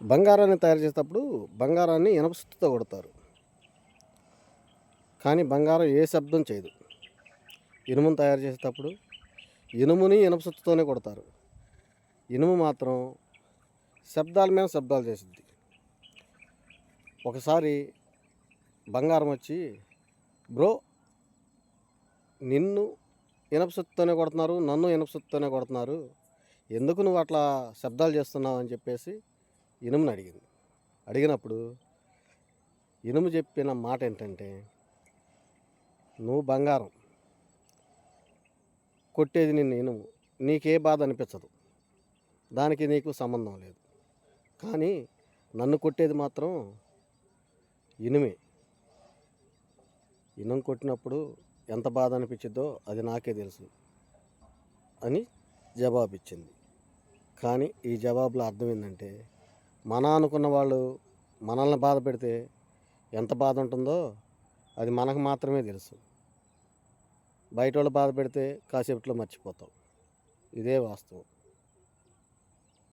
బంగారాన్ని తయారు చేసేటప్పుడు బంగారాన్ని ఇనప సుత్తితో కొడతారు. కానీ బంగారం ఏ శబ్దం చేయదు. ఇనుమును తయారు చేసేటప్పుడు ఇనుముని ఇనప సుత్తితోనే కొడతారు. ఇనుము మాత్రం శబ్దాల మీద శబ్దాలు చేసిద్ది. ఒకసారి బంగారం వచ్చి, బ్రో నిన్ను ఇనప సుత్తితోనే కొడుతున్నారు, నన్ను ఇనప సుత్తితోనే కొడుతున్నారు, ఎందుకు నువ్వు అట్లా శబ్దాలు చేస్తున్నావు అని చెప్పేసి ఇనుముని అడిగింది. అడిగినప్పుడు ఇనుము చెప్పిన మాట ఏంటంటే, నువ్వు బంగారం, కొట్టేది నిన్ను ఇనుము, నీకే బాధ అనిపించదు, దానికి నీకు సంబంధం లేదు. కానీ నన్ను కొట్టేది మాత్రం ఇనుమే. ఇనుము కొట్టినప్పుడు ఎంత బాధ అనిపించిద్దో అది నాకే తెలుసు అని జవాబిచ్చింది. కానీ ఈ జవాబులో అర్థం ఏంటంటే, మన అనుకున్న వాళ్ళు మనల్ని బాధ పెడితే ఎంత బాధ ఉంటుందో అది మనకు మాత్రమే తెలుసు. బయట వాళ్ళు బాధ పెడితే కాసేపట్లో మర్చిపోతాం. ఇదే వాస్తవం.